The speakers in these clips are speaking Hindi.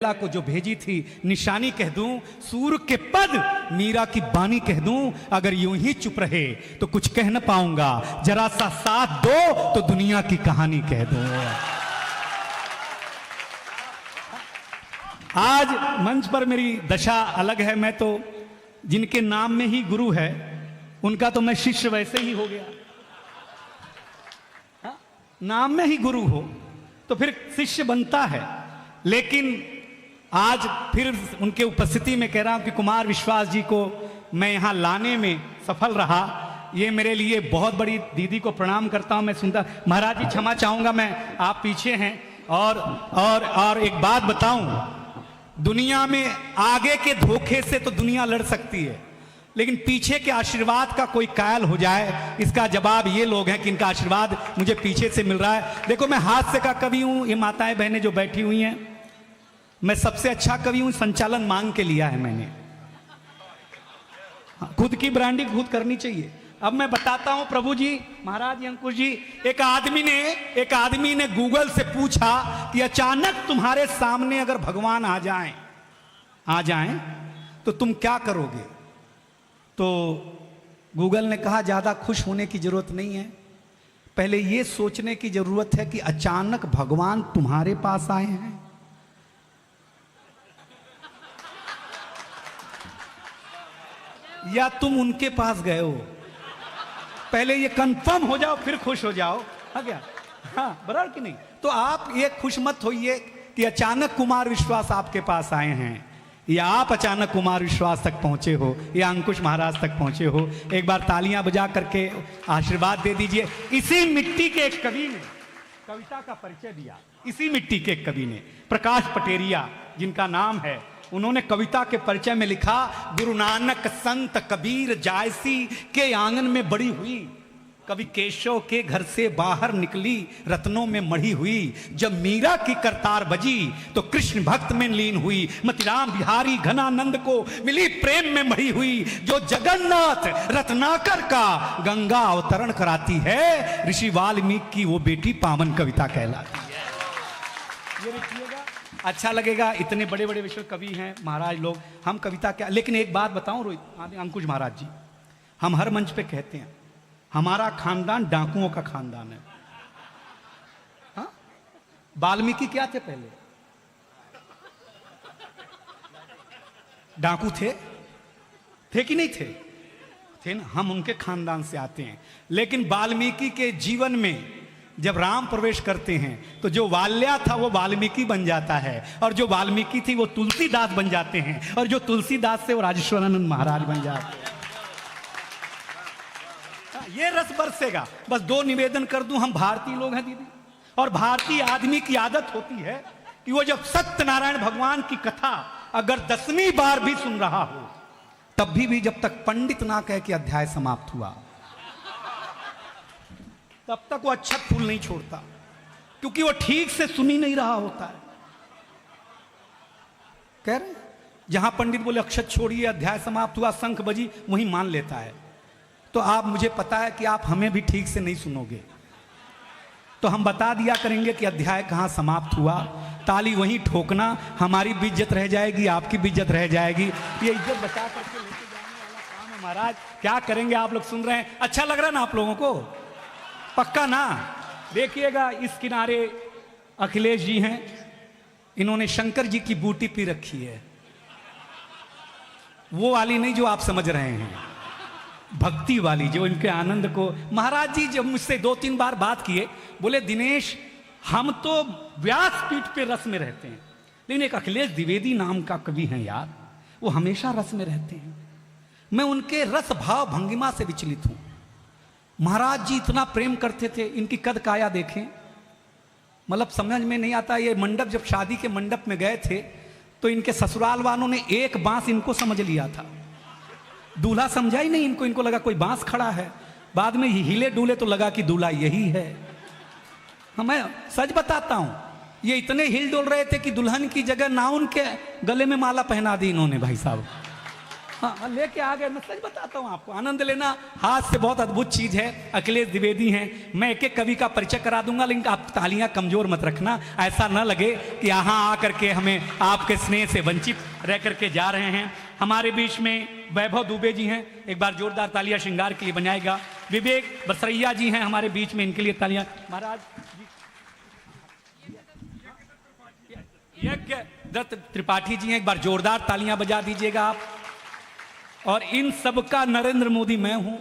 को जो भेजी थी निशानी कह दूं, सूर के पद मीरा की बानी कह दूं, अगर यूं ही चुप रहे तो कुछ कह न पाऊंगा, जरा सा साथ दो तो दुनिया की कहानी कह दूं। आज मंच पर मेरी दशा अलग है। मैं तो जिनके नाम में ही गुरु है उनका तो मैं शिष्य वैसे ही हो गया। नाम में ही गुरु हो तो फिर शिष्य बनता है। लेकिन आज फिर उनके उपस्थिति में कह रहा हूं कि कुमार विश्वास जी को मैं यहां लाने में सफल रहा। ये मेरे लिए बहुत बड़ी, दीदी को प्रणाम करता हूं। मैं सुनता, महाराज जी क्षमा चाहूंगा, मैं आप पीछे हैं। और एक बात बताऊं, दुनिया में आगे के धोखे से तो दुनिया लड़ सकती है, लेकिन पीछे के आशीर्वाद का कोई कायल हो जाए, इसका जवाब ये लोग हैं कि इनका आशीर्वाद मुझे पीछे से मिल रहा है। देखो, मैं हास्य का कवि हूं। ये माताएं बहनें जो बैठी हुई हैं, मैं सबसे अच्छा कवि हूं। संचालन मांग के लिया है मैंने। खुद की ब्रांडिंग खुद करनी चाहिए। अब मैं बताता हूं प्रभु जी, महाराज अंकुश जी, एक आदमी ने गूगल से पूछा कि अचानक तुम्हारे सामने अगर भगवान आ जाएं तो तुम क्या करोगे? तो गूगल ने कहा, ज्यादा खुश होने की जरूरत नहीं है, पहले यह सोचने की जरूरत है कि अचानक भगवान तुम्हारे पास आए हैं। या तुम उनके पास गए हो। पहले ये कंफर्म हो जाओ, फिर खुश हो जाओ। हाँ क्या? हाँ, बराबर कि नहीं? तो आप ये खुश मत होइए कि अचानक कुमार विश्वास आपके पास आए हैं, या आप अचानक कुमार विश्वास तक पहुंचे हो, या अंकुश महाराज तक पहुंचे हो। एक बार तालियां बजा करके आशीर्वाद दे दीजिए। इसी मिट्टी के एक कवि ने कविता का परिचय दिया। इसी मिट्टी के एक कवि ने, प्रकाश पटेरिया जिनका नाम है, उन्होंने कविता के परिचय में लिखा, गुरु नानक संत कबीर जायसी के आंगन में बड़ी हुई, कवि केशव के घर से बाहर निकली रत्नों में मढ़ी हुई, जब मीरा की करतार बजी तो कृष्ण भक्त में लीन हुई, मतिराम बिहारी घनानंद को मिली प्रेम में मढ़ी हुई, जो जगन्नाथ रत्नाकर का गंगा अवतरण कराती है, ऋषि वाल्मीकि की वो बेटी पावन कविता कहलाती है। ये लिखिएगा, अच्छा लगेगा। इतने बड़े बड़े विश्व कवि हैं महाराज लोग, हम कविता क्या। लेकिन एक बात बताऊं रोहित, अंकुश महाराज जी, हम हर मंच पे कहते हैं हमारा खानदान डाकुओं का खानदान है। हाँ? वाल्मीकि क्या थे पहले? डाकू थे कि नहीं थे ना? हम उनके खानदान से आते हैं। लेकिन वाल्मीकि के जीवन में जब राम प्रवेश करते हैं तो जो वाल्या था वो वाल्मीकि बन जाता है, और जो वाल्मीकि थी वो तुलसीदास बन जाते हैं, और जो तुलसीदास से वो राजेश्वरानंद महाराज बन जाते हैं। ये रस बरसेगा। बस दो निवेदन कर दूं, हम भारतीय लोग हैं दीदी, और भारतीय आदमी की आदत होती है कि वो जब सत्यनारायण भगवान की कथा अगर 10वीं बार भी सुन रहा हो, तब भी जब तक पंडित ना कहे कि अध्याय समाप्त हुआ, तब तक वो अच्छा फूल नहीं छोड़ता, क्योंकि वो ठीक से सुन ही नहीं रहा होता है। कह रहे जहां पंडित बोले अक्षत छोड़िए, अध्याय समाप्त हुआ, शंख बजी, वहीं मान लेता है। तो आप, मुझे पता है कि आप हमें भी ठीक से नहीं सुनोगे, तो हम बता दिया करेंगे कि अध्याय कहां समाप्त हुआ, ताली वहीं ठोकना, हमारी भी इज्जत रह जाएगी, आपकी भी इज्जत रह जाएगी। ये इज्जत बचा करके लेके जाने वाला काम है महाराज। क्या करेंगे? आप लोग सुन रहे हैं, अच्छा लग रहा है ना आप लोगों को? पक्का ना? देखिएगा, इस किनारे अखिलेश जी हैं, इन्होंने शंकर जी की बूटी पी रखी है, वो वाली नहीं जो आप समझ रहे हैं, भक्ति वाली, जो इनके आनंद को। महाराज जी जब मुझसे 2-3 बार बात किए, बोले दिनेश हम तो व्यासपीठ पे रस में रहते हैं, लेकिन एक अखिलेश द्विवेदी नाम का कवि हैं यार, वो हमेशा रस में रहते हैं। मैं उनके रस भाव भंगिमा से विचलित हूं। महाराज जी इतना प्रेम करते थे, इनकी कद काया देखें, मतलब समझ में नहीं आता। ये मंडप, जब शादी के मंडप में गए थे तो इनके ससुराल वालों ने एक बांस इनको समझ लिया था, दूल्हा समझा ही नहीं इनको। इनको लगा कोई बांस खड़ा है, बाद में हिले डूले तो लगा कि दूल्हा यही है। मैं सच बताता हूं, ये इतने हिल डोल रहे थे कि दुल्हन की जगह ना उनके गले में माला पहना दी इन्होंने भाई साहब। हाँ लेके आ गए। मैं सच बताता हूँ आपको, आनंद लेना हाथ से बहुत अद्भुत चीज है। अखिलेश द्विवेदी हैं, मैं एक एक कवि का परिचय करा दूंगा, लेकिन आप तालियां कमजोर मत रखना, ऐसा ना लगे कि यहाँ आकर के हमें आपके स्नेह से वंचित रह करके जा रहे हैं। हमारे बीच में वैभव दुबे जी हैं, एक बार जोरदार तालियां श्रृंगार के लिए बजाएगा। विवेक बसरैया जी हैं हमारे बीच में, इनके लिए तालियां। महाराज यज्ञ दत्त त्रिपाठी जी हैं, एक बार जोरदार तालियां बजा दीजिएगा आप। और इन सबका नरेंद्र मोदी मैं हूं,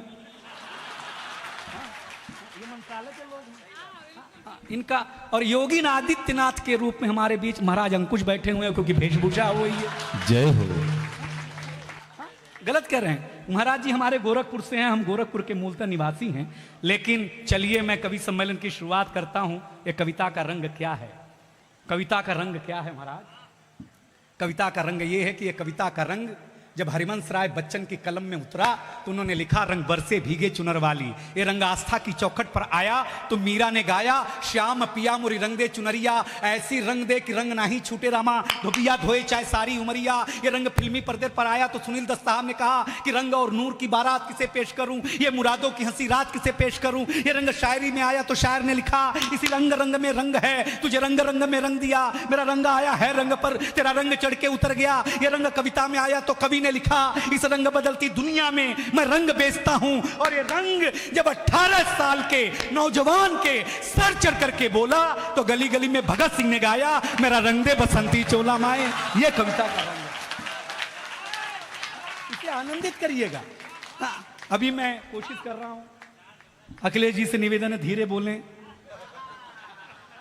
ये मंत्रालय के लोग हैं इनका। और योगी आदित्यनाथ के रूप में हमारे बीच महाराज अंकुश बैठे हुए हैं, क्योंकि वेशभूषा हुई है। जय हो। गलत कह रहे हैं महाराज जी, हमारे गोरखपुर से हैं, हम गोरखपुर के मूलतः निवासी हैं। लेकिन चलिए मैं कवि सम्मेलन की शुरुआत करता हूं। ये कविता का रंग क्या है? कविता का रंग क्या है महाराज? कविता का रंग ये है कि ये कविता का रंग जब हरिवंश राय बच्चन की कलम में उतरा तो उन्होंने लिखा, रंग बरसे भीगे चुनर वाली। ये रंग आस्था की चौखट पर आया तो मीरा ने गाया, श्याम पिया मुरी रंग दे चुनरिया, ऐसी रंग दे कि रंग नाही छूटे रामा, धोबिया धोए चाहे सारी उमरिया। ये रंग फिल्मी पर्दे पर आया तो सुनील दत्त साहब ने कहा कि रंग और नूर की बारात किसे पेश करूं, ये मुरादों की हंसी रात किसे पेश करूं। ये रंग शायरी में आया तो शायर ने लिखा, इसी रंग रंग में रंग है, तुझे रंग रंग में रंग दिया, मेरा रंग आया है रंग पर, तेरा रंग चढ़ के उतर गया। ये रंग कविता में आया तो कवि ने लिखा, इस रंग बदलती दुनिया में मैं रंग बेचता हूं। और ये रंग जब 18 साल के नौजवान के सर चढ़ करके बोला तो गली गली में भगत सिंह ने गाया, मेरा रंग दे बसंती चोला माए। ये कविता का रंग है, इसे आनंदित करिएगा। अभी मैं कोशिश कर रहा हूं, अखिलेश जी से निवेदन है धीरे बोलें,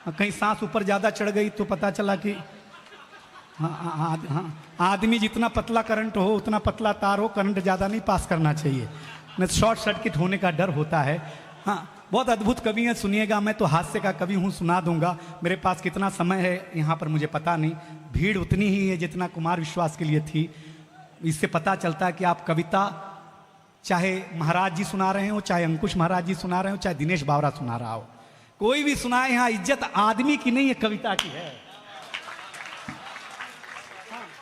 कहीं सांस ऊपर ज्यादा चढ़ गई तो पता चला कि हाँ, आदमी जितना पतला करंट हो उतना पतला तार हो, करंट ज़्यादा नहीं पास करना चाहिए, नहीं शॉर्ट सर्किट होने का डर होता है। हाँ, बहुत अद्भुत कवि हैं, सुनिएगा। मैं तो हास्य का कवि हूँ, सुना दूंगा। मेरे पास कितना समय है यहाँ पर मुझे पता नहीं, भीड़ उतनी ही है जितना कुमार विश्वास के लिए थी। इससे पता चलता है कि आप कविता चाहे महाराज जी सुना रहे हो, चाहे अंकुश महाराज जी सुना रहे हो, चाहे दिनेश बावरा सुना रहा हो, कोई भी सुनाए, यहाँ इज्जत आदमी की नहीं है, कविता की है,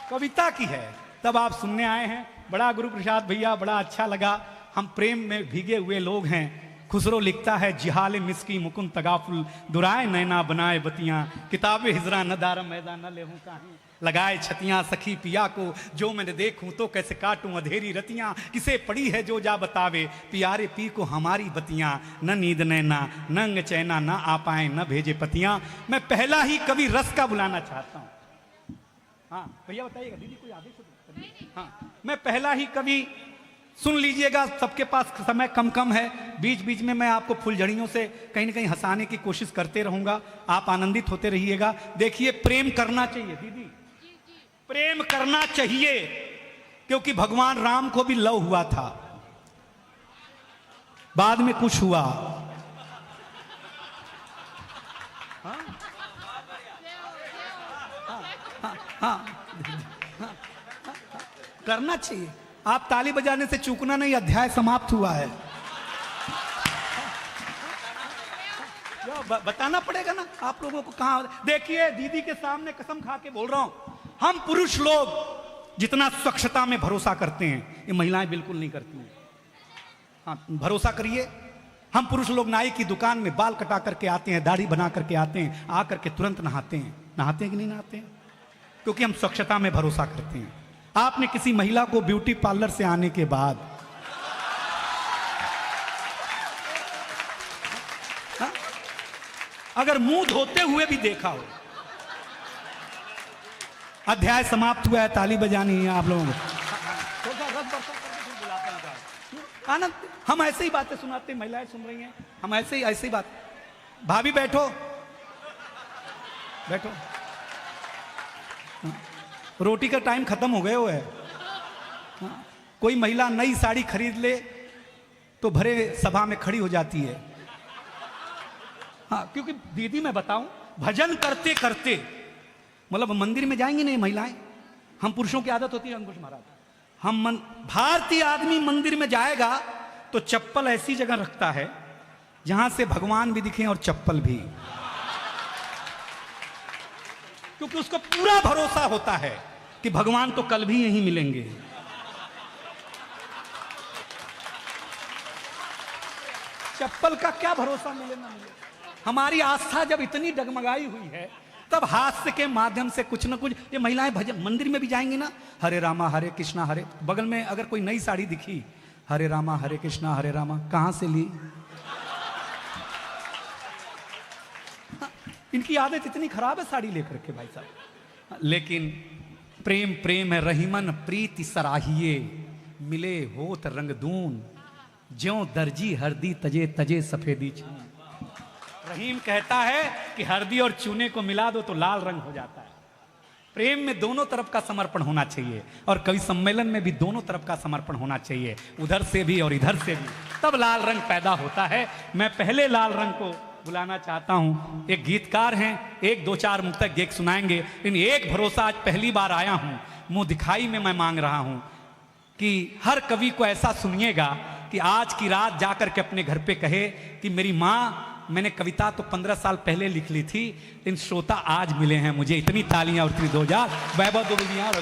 कविता की है। तब आप सुनने आए हैं। बड़ा गुरु प्रसाद भैया, बड़ा अच्छा लगा। हम प्रेम में भीगे हुए लोग हैं। खुसरो लिखता है, जिहाले मिसकी मुकुंद तगाफुल, दुराए नैना बनाए बतियां, किताबे हिजरा न दारम मैदान न लेहूं काहें, लगाए छतियां सखी पिया को, जो मैंने देखूं तो कैसे काटूं अधेरी रतियां, किसे पड़ी है जो जा बतावे, पियारे पी को हमारी बतियां, न नींद नैना नंग चैना न आ पाए न भेजे पतियां। मैं पहला ही कवि रस का बुलाना चाहता हूं। हाँ भैया बताइएगा, दीदी कोई आदेश? हाँ, मैं पहला ही कवि, सुन लीजिएगा। सबके पास समय कम कम है, बीच बीच में मैं आपको फुलझड़ियों से कहीं ना कहीं हंसाने की कोशिश करते रहूंगा, आप आनंदित होते रहिएगा। देखिए, प्रेम करना चाहिए दीदी, प्रेम करना चाहिए, क्योंकि भगवान राम को भी लव हुआ था, बाद में कुछ हुआ। हाँ? हाँ, करना चाहिए। आप ताली बजाने से चूकना नहीं, अध्याय समाप्त हुआ है। बताना पड़ेगा ना आप लोगों को। कहां देखिए, दीदी के सामने कसम खा के बोल रहा हूं, हम पुरुष लोग जितना स्वच्छता में भरोसा करते हैं, ये महिलाएं बिल्कुल नहीं करती हैं। हाँ, भरोसा करिए। हम पुरुष लोग नाई की दुकान में बाल कटा करके आते हैं, दाढ़ी बना करके आते हैं, आकर के तुरंत नहाते हैं। नहाते हैं कि नहीं नहाते हैं? क्योंकि हम स्वच्छता में भरोसा करते हैं। आपने किसी महिला को ब्यूटी पार्लर से आने के बाद अगर मुंह धोते हुए भी देखा हो, अध्याय समाप्त हुआ है, ताली बजानी है आप लोगों को। आनंद, हम ऐसे ही बातें सुनाते हैं, महिलाएं सुन रही हैं, हम ऐसे ही बात। भाभी बैठो बैठो, रोटी का टाइम खत्म हो गया है। कोई महिला नई साड़ी खरीद ले तो भरे सभा में खड़ी हो जाती है। हाँ, क्योंकि दीदी मैं बताऊं, भजन करते करते, मतलब मंदिर में जाएंगे नहीं महिलाएं, हम पुरुषों की आदत होती है अंकुश महाराज, भारतीय आदमी मंदिर में जाएगा तो चप्पल ऐसी जगह रखता है जहां से भगवान भी दिखे और चप्पल भी, क्योंकि उसको पूरा भरोसा होता है कि भगवान तो कल भी यहीं मिलेंगे। चप्पल का क्या भरोसा मिले ना मिले। हमारी आस्था जब इतनी डगमगाई हुई है, तब हास्य के माध्यम से कुछ ना कुछ, ये महिलाएं भजन मंदिर में भी जाएंगी ना, हरे रामा हरे कृष्णा हरे, बगल में अगर कोई नई साड़ी दिखी, हरे रामा हरे कृष्णा हरे रामा, कहां से ली? इनकी आदत इतनी खराब है साड़ी लेकर के भाई साहब। लेकिन प्रेम प्रेम है रहीमन प्रीति सराहिए, मिले होत रंगदून, ज्यों दर्जी हरदी तजे तजे सफेदी चून। रहीम कहता है कि हरदी और चूने को मिला दो तो लाल रंग हो जाता है। प्रेम में दोनों तरफ का समर्पण होना चाहिए, और कवि सम्मेलन में भी दोनों तरफ का समर्पण होना चाहिए, उधर से भी और इधर से भी, तब लाल रंग पैदा होता है। मैं पहले लाल रंग को बुलाना चाहता हूं। एक गीतकार हैं, एक दो चार मुक्तक गीत सुनाएंगे। इन एक भरोसा, आज पहली बार आया हूं, मुंह दिखाई में मैं मांग रहा हूं कि हर कवि को ऐसा सुनिएगा कि आज की रात जाकर के अपने घर पे कहे कि मेरी माँ, मैंने कविता तो 15 साल पहले लिख ली थी, इन श्रोता आज मिले हैं मुझे। इतनी तालियां और इतनी 2000 वैभव दुबेलिया और